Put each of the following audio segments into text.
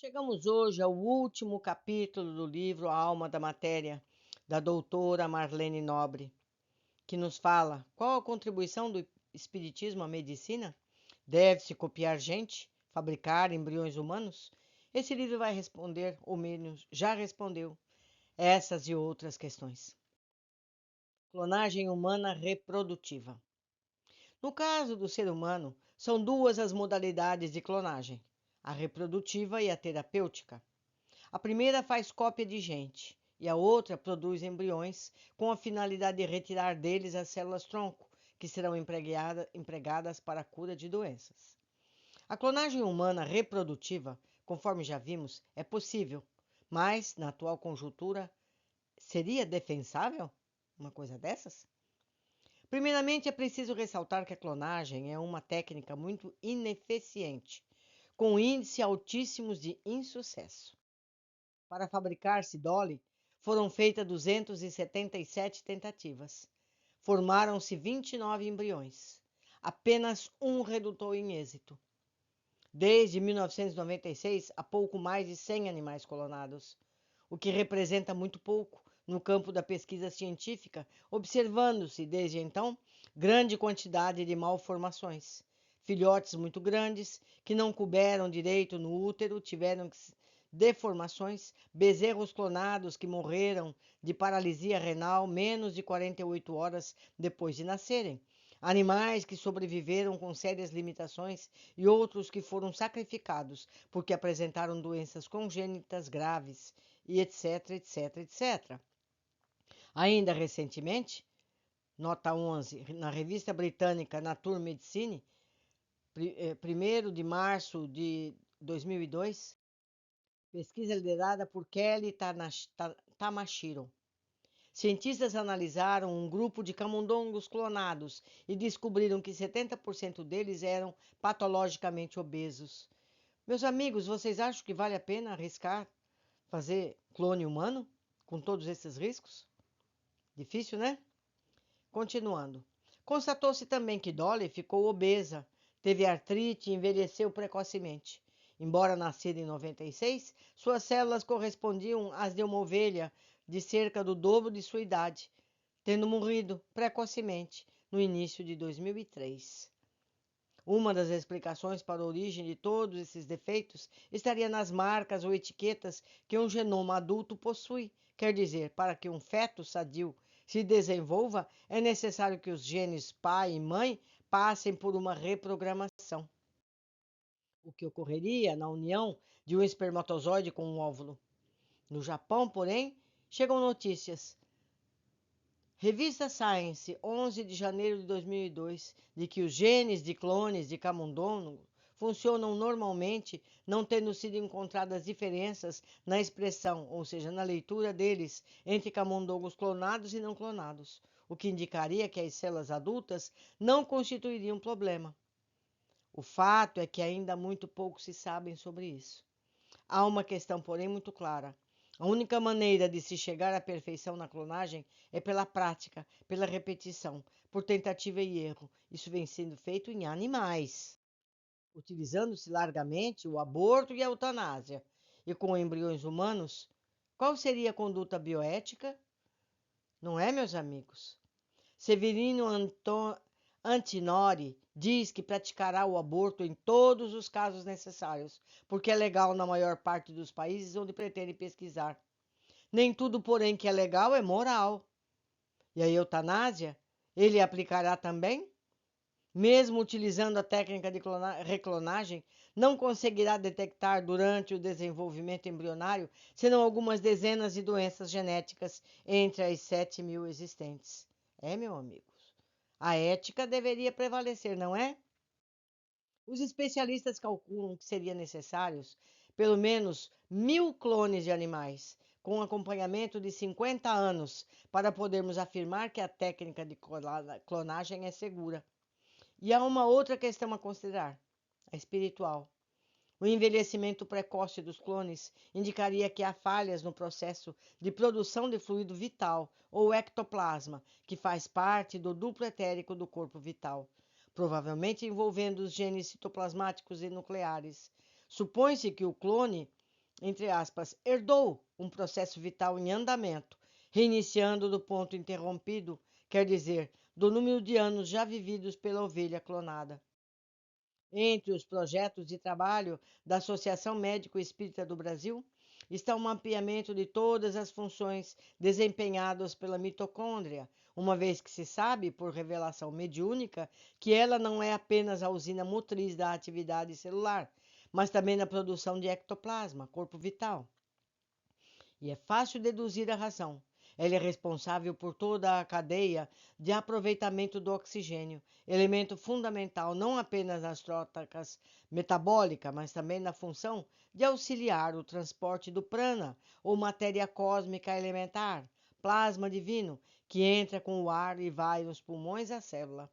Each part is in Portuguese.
Chegamos hoje ao último capítulo do livro A Alma da Matéria, da doutora Marlene Nobre, que nos fala qual a contribuição do espiritismo à medicina? Deve-se copiar gente? Fabricar embriões humanos? Esse livro vai responder, ou menos, já respondeu, essas e outras questões. Clonagem humana reprodutiva. No caso do ser humano, são duas as modalidades de clonagem: a reprodutiva e a terapêutica. A primeira faz cópia de gente e a outra produz embriões com a finalidade de retirar deles as células-tronco, que serão empregadas para a cura de doenças. A clonagem humana reprodutiva, conforme já vimos, é possível, mas, na atual conjuntura, seria defensável uma coisa dessas? Primeiramente, é preciso ressaltar que a clonagem é uma técnica muito ineficiente, com índices altíssimos de insucesso. Para fabricar-se Dolly, foram feitas 277 tentativas. Formaram-se 29 embriões. Apenas um resultou em êxito. Desde 1996, há pouco mais de 100 animais clonados, o que representa muito pouco no campo da pesquisa científica, observando-se, desde então, grande quantidade de malformações. Filhotes muito grandes, que não couberam direito no útero, tiveram deformações, bezerros clonados que morreram de paralisia renal menos de 48 horas depois de nascerem, animais que sobreviveram com sérias limitações e outros que foram sacrificados porque apresentaram doenças congênitas graves e etc, etc, etc. Ainda recentemente, nota 11, na revista britânica Nature Medicine, 1º de março de 2002, pesquisa liderada por Kelly Tamashiro. Cientistas analisaram um grupo de camundongos clonados e descobriram que 70% deles eram patologicamente obesos. Meus amigos, vocês acham que vale a pena arriscar fazer clone humano com todos esses riscos? Difícil, né? Continuando. Constatou-se também que Dolly ficou obesa, teve artrite e envelheceu precocemente. Embora nascida em 96, suas células correspondiam às de uma ovelha de cerca do dobro de sua idade, tendo morrido precocemente no início de 2003. Uma das explicações para a origem de todos esses defeitos estaria nas marcas ou etiquetas que um genoma adulto possui. Quer dizer, para que um feto sadio se desenvolva, é necessário que os genes pai e mãe passem por uma reprogramação. O que ocorreria na união de um espermatozoide com um óvulo. No Japão, porém, chegam notícias. Revista Science, 11 de janeiro de 2002, de que os genes de clones de camundongo funcionam normalmente, não tendo sido encontradas diferenças na expressão, ou seja, na leitura deles, entre camundongos clonados e não clonados, o que indicaria que as células adultas não constituiriam problema. O fato é que ainda muito pouco se sabe sobre isso. Há uma questão, porém, muito clara. A única maneira de se chegar à perfeição na clonagem é pela prática, pela repetição, por tentativa e erro. Isso vem sendo feito em animais, utilizando-se largamente o aborto e a eutanásia. E com embriões humanos, qual seria a conduta bioética? Não é, meus amigos? Severino Antinori diz que praticará o aborto em todos os casos necessários, porque é legal na maior parte dos países onde pretende pesquisar. Nem tudo, porém, que é legal é moral. E a eutanásia, ele aplicará também? Mesmo utilizando a técnica de reclonagem, não conseguirá detectar durante o desenvolvimento embrionário senão algumas dezenas de doenças genéticas entre as 7.000 existentes. É, meu amigo. A ética deveria prevalecer, não é? Os especialistas calculam que seriam necessários pelo menos 1.000 clones de animais, com acompanhamento de 50 anos, para podermos afirmar que a técnica de clonagem é segura. E há uma outra questão a considerar, a espiritual. O envelhecimento precoce dos clones indicaria que há falhas no processo de produção de fluido vital, ou ectoplasma, que faz parte do duplo etérico do corpo vital, provavelmente envolvendo os genes citoplasmáticos e nucleares. Supõe-se que o clone entre aspas, herdou um processo vital em andamento, reiniciando do ponto interrompido, quer dizer, do número de anos já vividos pela ovelha clonada. Entre os projetos de trabalho da Associação Médico Espírita do Brasil está o mapeamento de todas as funções desempenhadas pela mitocôndria, uma vez que se sabe, por revelação mediúnica, que ela não é apenas a usina motriz da atividade celular, mas também na produção de ectoplasma, corpo vital. E é fácil deduzir a razão. Ela é responsável por toda a cadeia de aproveitamento do oxigênio, elemento fundamental não apenas nas trocas metabólicas, mas também na função de auxiliar o transporte do prana, ou matéria cósmica elementar, plasma divino, que entra com o ar e vai nos pulmões da célula.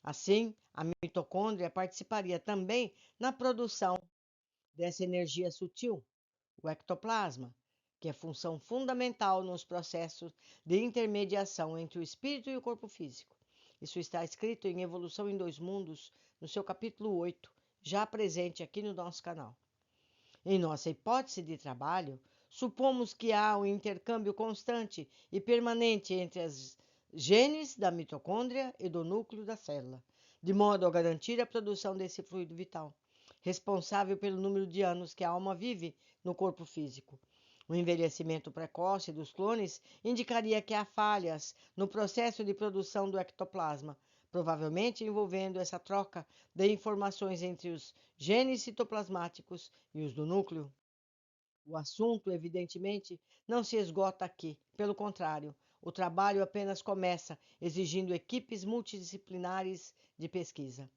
Assim, a mitocôndria participaria também na produção dessa energia sutil, o ectoplasma, que é função fundamental nos processos de intermediação entre o espírito e o corpo físico. Isso está escrito em Evolução em Dois Mundos, no seu capítulo 8, já presente aqui no nosso canal. Em nossa hipótese de trabalho, supomos que há um intercâmbio constante e permanente entre as genes da mitocôndria e do núcleo da célula, de modo a garantir a produção desse fluido vital, responsável pelo número de anos que a alma vive no corpo físico. O envelhecimento precoce dos clones indicaria que há falhas no processo de produção do ectoplasma, provavelmente envolvendo essa troca de informações entre os genes citoplasmáticos e os do núcleo. O assunto, evidentemente, não se esgota aqui. Pelo contrário, o trabalho apenas começa, exigindo equipes multidisciplinares de pesquisa.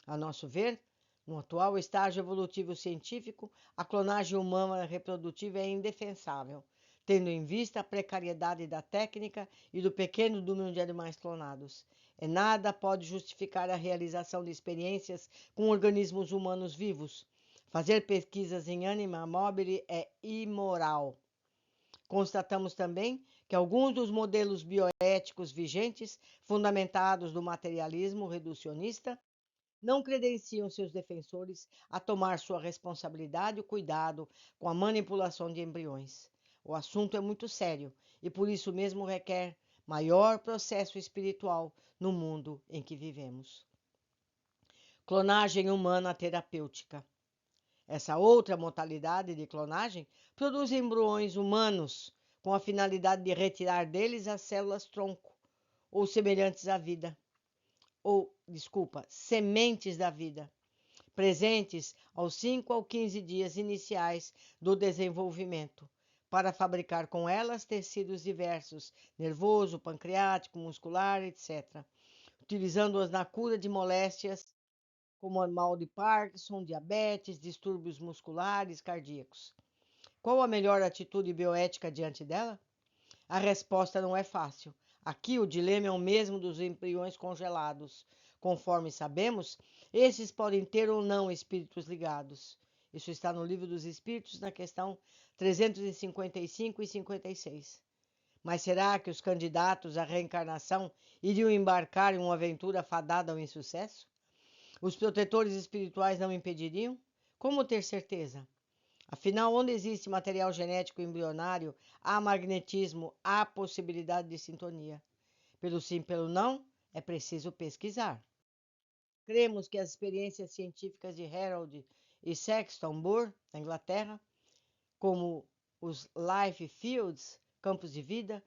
A nosso ver, no atual estágio evolutivo científico, a clonagem humana reprodutiva é indefensável, tendo em vista a precariedade da técnica e do pequeno número de animais clonados. Nada pode justificar a realização de experiências com organismos humanos vivos. Fazer pesquisas em anima mobile é imoral. Constatamos também que alguns dos modelos bioéticos vigentes, fundamentados no materialismo reducionista, não credenciam seus defensores a tomar sua responsabilidade e cuidado com a manipulação de embriões. O assunto é muito sério e por isso mesmo requer maior processo espiritual no mundo em que vivemos. Clonagem humana terapêutica. Essa outra modalidade de clonagem produz embriões humanos com a finalidade de retirar deles as células tronco ou semelhantes à vida, sementes da vida, presentes aos 5 ou 15 dias iniciais do desenvolvimento, para fabricar com elas tecidos diversos, nervoso, pancreático, muscular, etc., utilizando-as na cura de moléstias como o mal de Parkinson, diabetes, distúrbios musculares, cardíacos. Qual a melhor atitude bioética diante dela? A resposta não é fácil. Aqui o dilema é o mesmo dos embriões congelados. Conforme sabemos, esses podem ter ou não espíritos ligados. Isso está no Livro dos Espíritos, na questão 355 e 56. Mas será que os candidatos à reencarnação iriam embarcar em uma aventura fadada ao insucesso? Os protetores espirituais não impediriam? Como ter certeza? Afinal, onde existe material genético embrionário, há magnetismo, há possibilidade de sintonia. Pelo sim, pelo não, é preciso pesquisar. Cremos que as experiências científicas de Harold e Sexton Burr, na Inglaterra, como os Life Fields, campos de vida,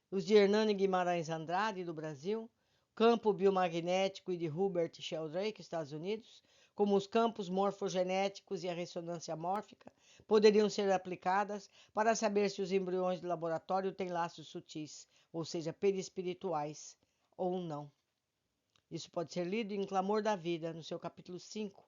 os de Hernani Guimarães Andrade, do Brasil, campo biomagnético e de Hubert Sheldrake, Estados Unidos, como os campos morfogenéticos e a ressonância mórfica, poderiam ser aplicadas para saber se os embriões de laboratório têm laços sutis, ou seja, perispirituais, ou não. Isso pode ser lido em Clamor da Vida, no seu capítulo 5.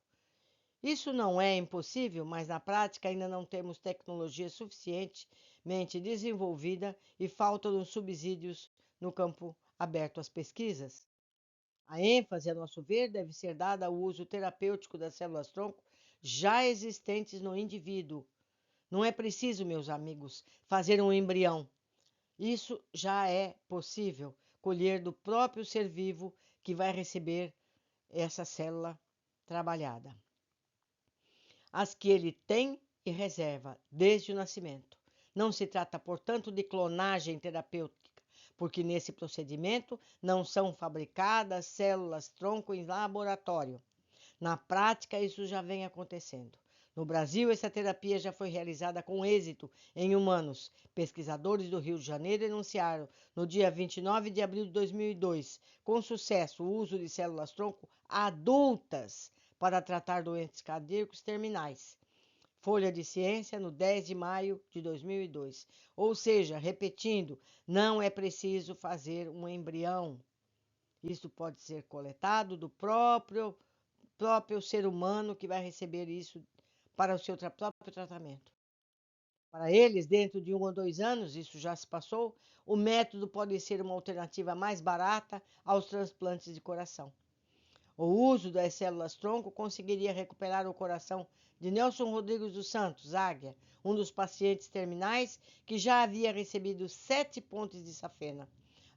Isso não é impossível, mas na prática ainda não temos tecnologia suficientemente desenvolvida e faltam subsídios no campo aberto às pesquisas. A ênfase, a nosso ver, deve ser dada ao uso terapêutico das células-tronco já existentes no indivíduo. Não é preciso, meus amigos, fazer um embrião. Isso já é possível colher do próprio ser vivo que vai receber essa célula trabalhada. As que ele tem e reserva desde o nascimento. Não se trata, portanto, de clonagem terapêutica, porque nesse procedimento não são fabricadas células-tronco em laboratório. Na prática, isso já vem acontecendo. No Brasil, essa terapia já foi realizada com êxito em humanos. Pesquisadores do Rio de Janeiro denunciaram, no dia 29 de abril de 2002, com sucesso, o uso de células-tronco adultas para tratar doentes cardíacos terminais. Folha de Ciência, no 10 de maio de 2002. Ou seja, repetindo, não é preciso fazer um embrião. Isso pode ser coletado do próprio ser humano que vai receber isso para o seu próprio tratamento. Para eles, dentro de 1 ou 2 anos, isso já se passou, o método pode ser uma alternativa mais barata aos transplantes de coração. O uso das células-tronco conseguiria recuperar o coração de Nelson Rodrigues dos Santos, Águia, um dos pacientes terminais que já havia recebido 7 pontes de safena.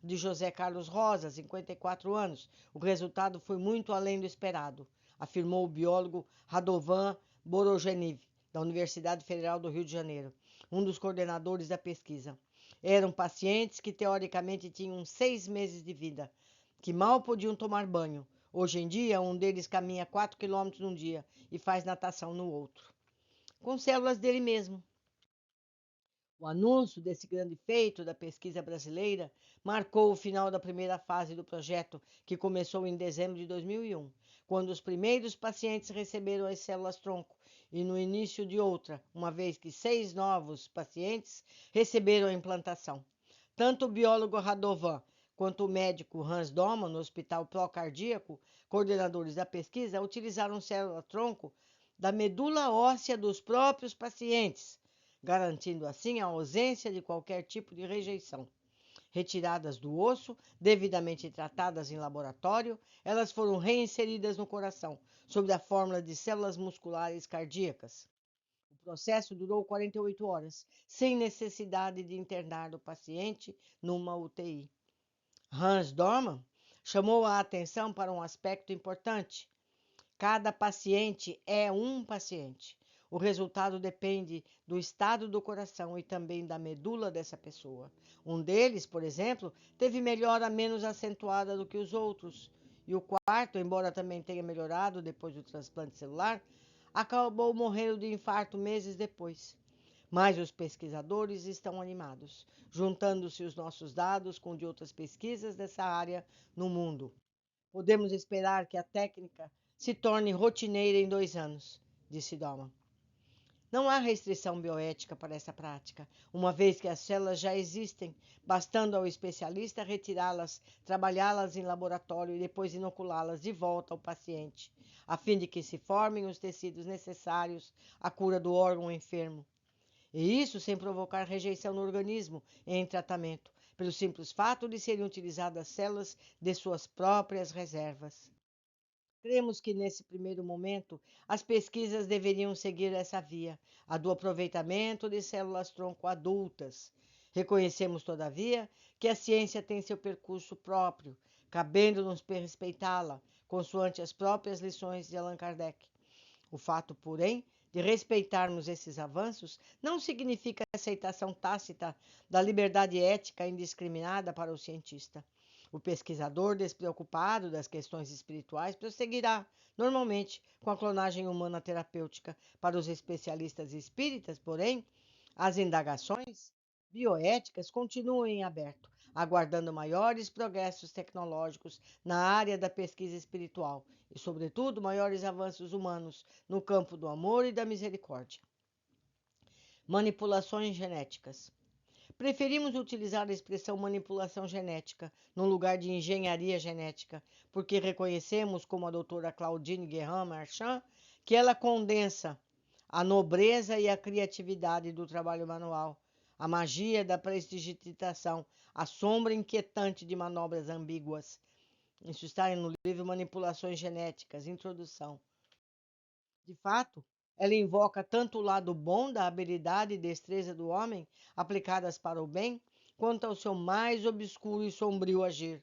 De José Carlos Rosa, 54 anos, o resultado foi muito além do esperado, afirmou o biólogo Radovan Borogeniv, da Universidade Federal do Rio de Janeiro, um dos coordenadores da pesquisa. Eram pacientes que teoricamente tinham 6 meses de vida, que mal podiam tomar banho. Hoje em dia, um deles caminha 4 quilômetros num dia e faz natação no outro, com células dele mesmo. O anúncio desse grande feito da pesquisa brasileira marcou o final da primeira fase do projeto, que começou em dezembro de 2001, quando os primeiros pacientes receberam as células-tronco, e no início de outra, uma vez que 6 novos pacientes receberam a implantação. Tanto o biólogo Radovan quanto o médico Hans Doman, no Hospital Procardíaco, coordenadores da pesquisa, utilizaram célula-tronco da medula óssea dos próprios pacientes, garantindo assim a ausência de qualquer tipo de rejeição. Retiradas do osso, devidamente tratadas em laboratório, elas foram reinseridas no coração, sob a fórmula de células musculares cardíacas. O processo durou 48 horas, sem necessidade de internar o paciente numa UTI. Hans Dorman chamou a atenção para um aspecto importante. Cada paciente é um paciente. O resultado depende do estado do coração e também da medula dessa pessoa. Um deles, por exemplo, teve melhora menos acentuada do que os outros. E o quarto, embora também tenha melhorado depois do transplante celular, acabou morrendo de infarto meses depois. Mas os pesquisadores estão animados, juntando-se os nossos dados com de outras pesquisas dessa área no mundo. Podemos esperar que a técnica se torne rotineira em 2 anos, disse Dolman. Não há restrição bioética para essa prática, uma vez que as células já existem, bastando ao especialista retirá-las, trabalhá-las em laboratório e depois inoculá-las de volta ao paciente, a fim de que se formem os tecidos necessários à cura do órgão enfermo. E isso sem provocar rejeição no organismo em tratamento, pelo simples fato de serem utilizadas células de suas próprias reservas. Cremos que, nesse primeiro momento, as pesquisas deveriam seguir essa via, a do aproveitamento de células-tronco adultas. Reconhecemos, todavia, que a ciência tem seu percurso próprio, cabendo-nos respeitá-la, consoante as próprias lições de Allan Kardec. O fato, porém, de respeitarmos esses avanços não significa aceitação tácita da liberdade ética indiscriminada para o cientista. O pesquisador despreocupado das questões espirituais prosseguirá, normalmente, com a clonagem humana terapêutica. Para os especialistas espíritas, porém, as indagações bioéticas continuam em aberto, aguardando maiores progressos tecnológicos na área da pesquisa espiritual e, sobretudo, maiores avanços humanos no campo do amor e da misericórdia. Manipulações genéticas. Preferimos utilizar a expressão manipulação genética no lugar de engenharia genética, porque reconhecemos, como a doutora Claudine Guérin-Marchand, que ela condensa a nobreza e a criatividade do trabalho manual, a magia da prestidigitação, a sombra inquietante de manobras ambíguas. Isso está no livro Manipulações Genéticas, Introdução. De fato, ela invoca tanto o lado bom da habilidade e destreza do homem, aplicadas para o bem, quanto ao seu mais obscuro e sombrio agir.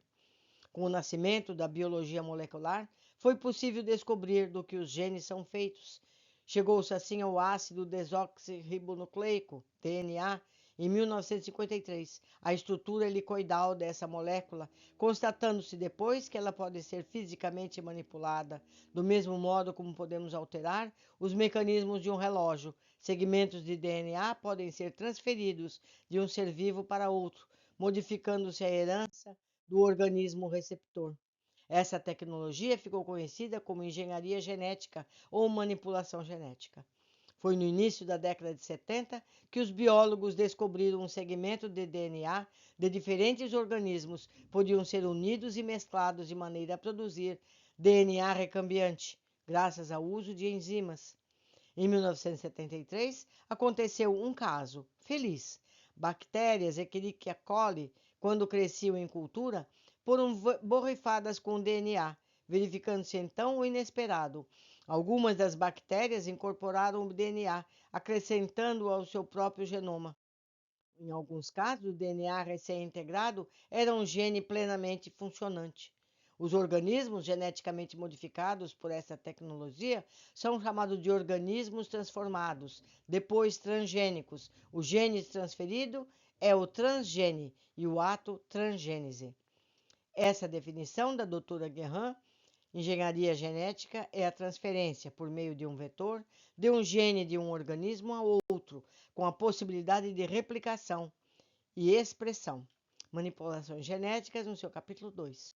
Com o nascimento da biologia molecular, foi possível descobrir do que os genes são feitos, Chegou-se assim ao ácido desoxirribonucleico, DNA, em 1953, a estrutura helicoidal dessa molécula, constatando-se depois que ela pode ser fisicamente manipulada, do mesmo modo como podemos alterar os mecanismos de um relógio. Segmentos de DNA podem ser transferidos de um ser vivo para outro, modificando-se a herança do organismo receptor. Essa tecnologia ficou conhecida como engenharia genética ou manipulação genética. Foi no início da década de 70 que os biólogos descobriram um segmento de DNA de diferentes organismos podiam ser unidos e mesclados de maneira a produzir DNA recambiante, graças ao uso de enzimas. Em 1973, aconteceu um caso feliz. Bactérias Escherichia coli, quando cresciam em cultura, foram borrifadas com DNA, verificando-se então o inesperado. Algumas das bactérias incorporaram o DNA, acrescentando-o ao seu próprio genoma. Em alguns casos, o DNA recém-integrado era um gene plenamente funcionante. Os organismos geneticamente modificados por essa tecnologia são chamados de organismos transformados, depois transgênicos. O gene transferido é o transgene e o ato transgênese. Essa definição da doutora Guérin, engenharia genética, é a transferência, por meio de um vetor, de um gene de um organismo a outro, com a possibilidade de replicação e expressão. Manipulações genéticas, no seu capítulo 2.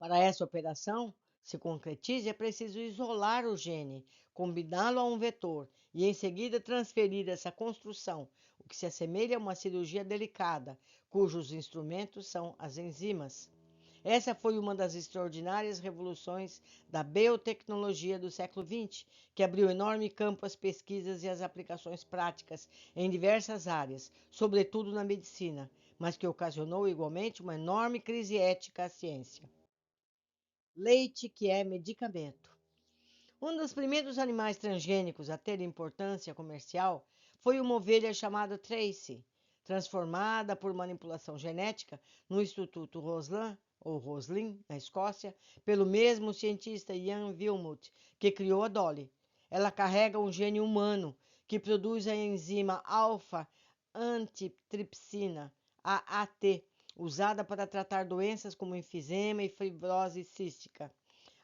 Para essa operação se concretize, é preciso isolar o gene, combiná-lo a um vetor e em seguida transferir essa construção, o que se assemelha a uma cirurgia delicada, cujos instrumentos são as enzimas. Essa foi uma das extraordinárias revoluções da biotecnologia do século XX, que abriu enorme campo às pesquisas e às aplicações práticas em diversas áreas, sobretudo na medicina, mas que ocasionou igualmente uma enorme crise ética à ciência. Leite que é medicamento. Um dos primeiros animais transgênicos a ter importância comercial foi uma ovelha chamada Tracy, transformada por manipulação genética no Instituto Roslin, na Escócia, pelo mesmo cientista Ian Wilmut, que criou a Dolly. Ela carrega um gene humano que produz a enzima alfa-antitripsina, AAT, usada para tratar doenças como enfisema e fibrose cística.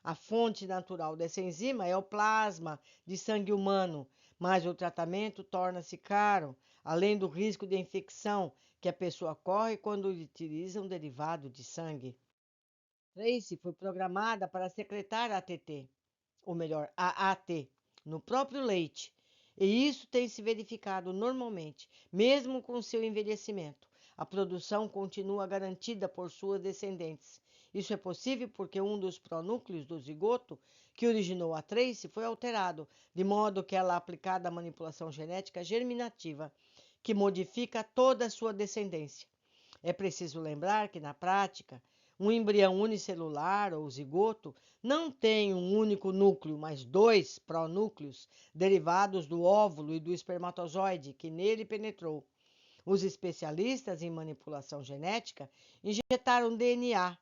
A fonte natural dessa enzima é o plasma de sangue humano, mas o tratamento torna-se caro, além do risco de infecção que a pessoa corre quando utiliza um derivado de sangue. Tracy foi programada para secretar ATT, ou melhor, AAT, no próprio leite, e isso tem se verificado normalmente, mesmo com seu envelhecimento. A produção continua garantida por suas descendentes. Isso é possível porque um dos pronúcleos do zigoto que originou a Tracy foi alterado, de modo que ela é aplicada à manipulação genética germinativa, que modifica toda a sua descendência. É preciso lembrar que, na prática, um embrião unicelular ou zigoto não tem um único núcleo, mas dois pronúcleos derivados do óvulo e do espermatozoide que nele penetrou. Os especialistas em manipulação genética injetaram DNA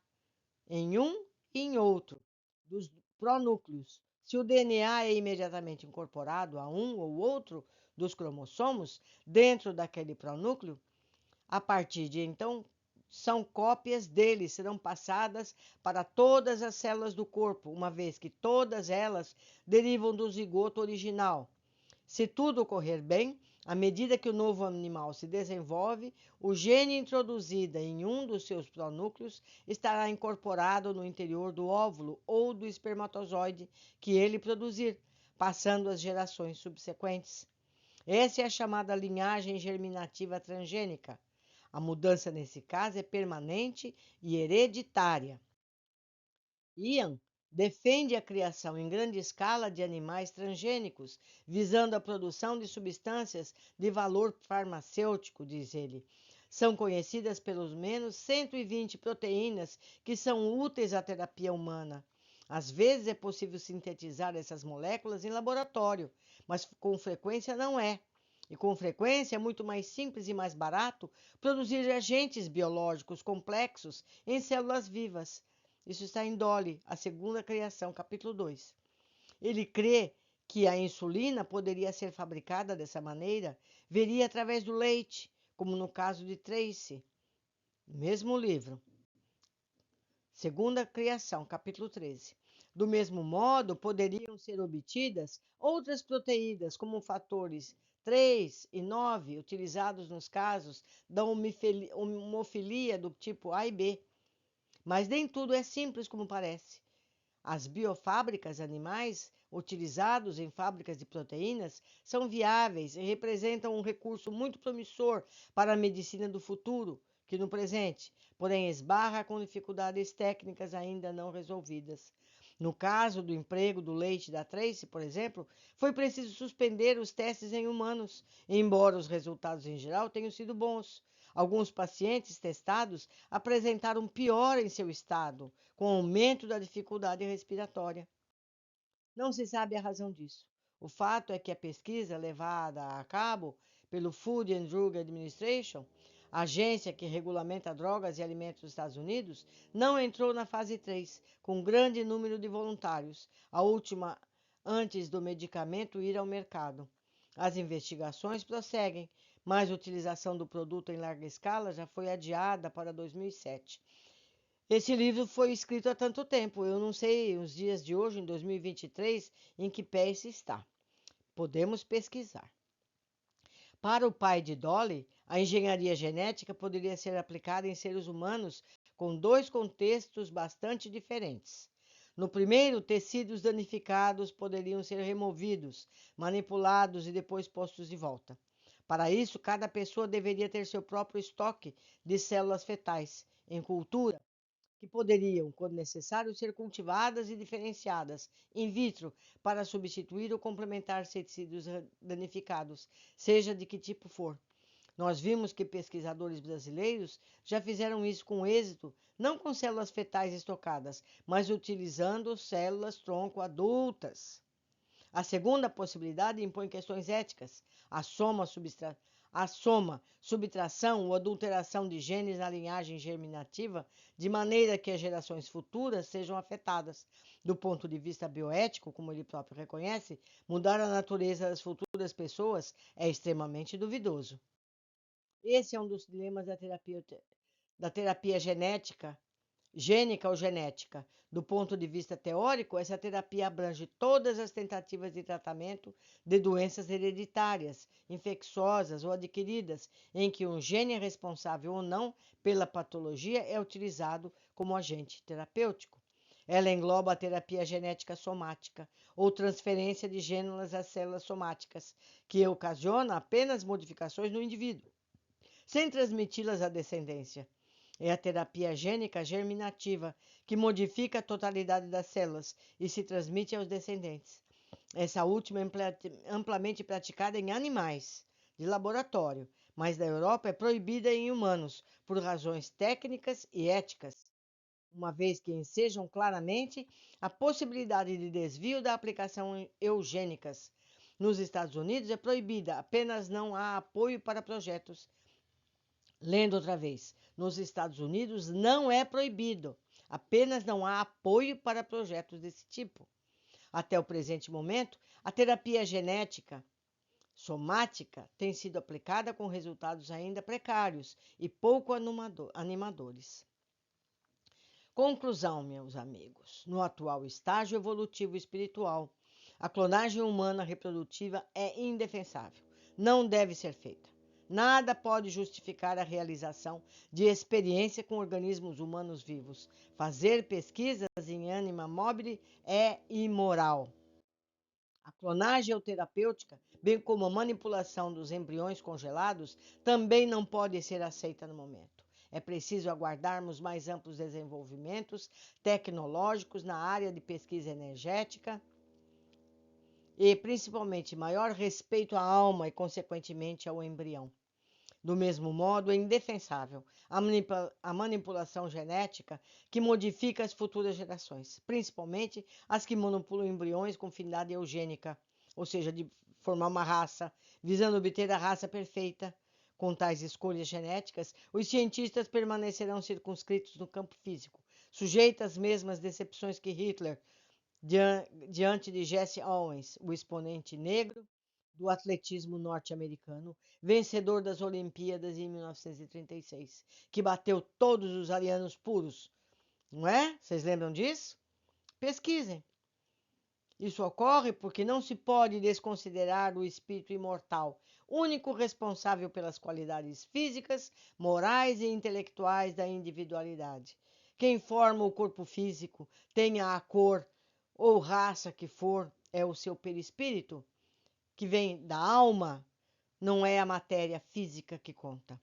em um e em outro dos pronúcleos. Se o DNA é imediatamente incorporado a um ou outro dos cromossomos dentro daquele pronúcleo, a partir de então, são cópias dele, serão passadas para todas as células do corpo, uma vez que todas elas derivam do zigoto original. Se tudo ocorrer bem, à medida que o novo animal se desenvolve, o gene introduzido em um dos seus pronúcleos estará incorporado no interior do óvulo ou do espermatozoide que ele produzir, passando às gerações subsequentes. Essa é a chamada linhagem germinativa transgênica. A mudança nesse caso é permanente e hereditária. Ian defende a criação em grande escala de animais transgênicos, visando a produção de substâncias de valor farmacêutico, diz ele. São conhecidas pelos menos 120 proteínas que são úteis à terapia humana. Às vezes é possível sintetizar essas moléculas em laboratório, mas com frequência não é. E com frequência é muito mais simples e mais barato produzir agentes biológicos complexos em células vivas. Isso está em Dolly, a segunda criação, capítulo 2. Ele crê que a insulina poderia ser fabricada dessa maneira, veria através do leite, como no caso de Tracy, mesmo livro. Segunda Criação, capítulo 13. Do mesmo modo, poderiam ser obtidas outras proteínas, como fatores 3 e 9, utilizados nos casos da homofilia do tipo A e B. Mas nem tudo é simples como parece. As biofábricas animais, utilizados em fábricas de proteínas, são viáveis e representam um recurso muito promissor para a medicina do futuro, que no presente, porém, esbarra com dificuldades técnicas ainda não resolvidas. No caso do emprego do leite da Tracy, por exemplo, foi preciso suspender os testes em humanos, embora os resultados em geral tenham sido bons. Alguns pacientes testados apresentaram pior em seu estado, com aumento da dificuldade respiratória. Não se sabe a razão disso. O fato é que a pesquisa levada a cabo pelo Food and Drug Administration, a agência que regulamenta drogas e alimentos dos Estados Unidos, não entrou na fase 3, com grande número de voluntários, a última antes do medicamento ir ao mercado. As investigações prosseguem, mas a utilização do produto em larga escala já foi adiada para 2007. Esse livro foi escrito há tanto tempo, eu não sei os dias de hoje, em 2023, em que pé esse está. Podemos pesquisar. Para o pai de Dolly, a engenharia genética poderia ser aplicada em seres humanos com dois contextos bastante diferentes. No primeiro, tecidos danificados poderiam ser removidos, manipulados e depois postos de volta. Para isso, cada pessoa deveria ter seu próprio estoque de células fetais em cultura que poderiam, quando necessário, ser cultivadas e diferenciadas in vitro para substituir ou complementar tecidos danificados, seja de que tipo for. Nós vimos que pesquisadores brasileiros já fizeram isso com êxito, não com células fetais estocadas, mas utilizando células tronco adultas. A segunda possibilidade impõe questões éticas. A soma, subtração ou adulteração de genes na linhagem germinativa, de maneira que as gerações futuras sejam afetadas. Do ponto de vista bioético, como ele próprio reconhece, mudar a natureza das futuras pessoas é extremamente duvidoso. Esse é um dos dilemas da terapia gênica ou genética. Do ponto de vista teórico, essa terapia abrange todas as tentativas de tratamento de doenças hereditárias, infecciosas ou adquiridas, em que um gene é responsável ou não pela patologia é utilizado como agente terapêutico. Ela engloba a terapia genética somática, ou transferência de gênulas às células somáticas, que ocasiona apenas modificações no indivíduo, sem transmiti-las à descendência. É a terapia gênica germinativa, que modifica a totalidade das células e se transmite aos descendentes. Essa última é amplamente praticada em animais de laboratório, mas na Europa é proibida em humanos, por razões técnicas e éticas, uma vez que ensejam claramente a possibilidade de desvio da aplicação eugênicas. Nos Estados Unidos é proibida, apenas não há apoio para projetos. Lendo outra vez, nos Estados Unidos não é proibido, apenas não há apoio para projetos desse tipo. Até o presente momento, a terapia genética somática tem sido aplicada com resultados ainda precários e pouco animadores. Conclusão, meus amigos: no atual estágio evolutivo espiritual, a clonagem humana reprodutiva é indefensável, não deve ser feita. Nada pode justificar a realização de experiência com organismos humanos vivos. Fazer pesquisas em anima mobile é imoral. A clonagem ou terapêutica, bem como a manipulação dos embriões congelados, também não pode ser aceita no momento. É preciso aguardarmos mais amplos desenvolvimentos tecnológicos na área de pesquisa energética e, principalmente, maior respeito à alma e, consequentemente, ao embrião. Do mesmo modo, é indefensável a manipulação genética que modifica as futuras gerações, principalmente as que manipulam embriões com finalidade eugênica, ou seja, de formar uma raça, visando obter a raça perfeita. Com tais escolhas genéticas, os cientistas permanecerão circunscritos no campo físico, sujeitos às mesmas decepções que Hitler diante de Jesse Owens, o exponente negro do atletismo norte-americano, vencedor das Olimpíadas em 1936, que bateu todos os arianos puros, não é? Vocês lembram disso? Pesquisem. Isso ocorre porque não se pode desconsiderar o espírito imortal, único responsável pelas qualidades físicas, morais e intelectuais da individualidade. Quem forma o corpo físico, tenha a cor ou raça que for, é o seu perispírito, que vem da alma, não é a matéria física que conta.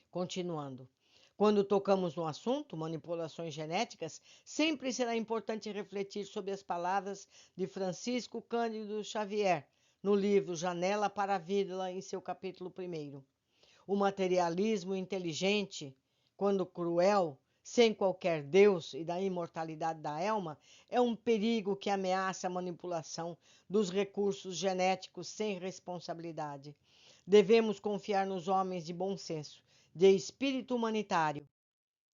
Continuando. Quando tocamos no assunto, manipulações genéticas, sempre será importante refletir sobre as palavras de Francisco Cândido Xavier, no livro Janela para a Vida, em seu capítulo 1. O materialismo inteligente, quando cruel, sem qualquer Deus e da imortalidade da alma, é um perigo que ameaça a manipulação dos recursos genéticos sem responsabilidade. Devemos confiar nos homens de bom senso, de espírito humanitário,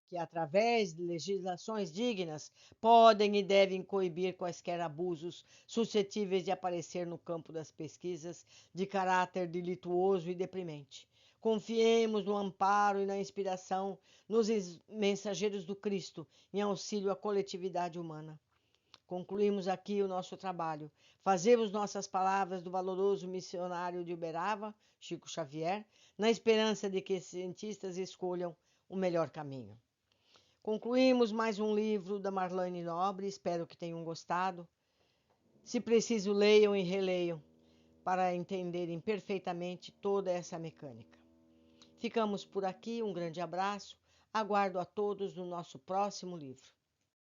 que, através de legislações dignas, podem e devem coibir quaisquer abusos suscetíveis de aparecer no campo das pesquisas de caráter delituoso e deprimente. Confiemos no amparo e na inspiração nos mensageiros do Cristo em auxílio à coletividade humana. Concluímos aqui o nosso trabalho. Fazemos nossas palavras do valoroso missionário de Uberaba, Chico Xavier, na esperança de que cientistas escolham o melhor caminho. Concluímos mais um livro da Marlene Nobre, espero que tenham gostado. Se preciso, leiam e releiam para entenderem perfeitamente toda essa mecânica. Ficamos por aqui, um grande abraço, aguardo a todos no nosso próximo livro.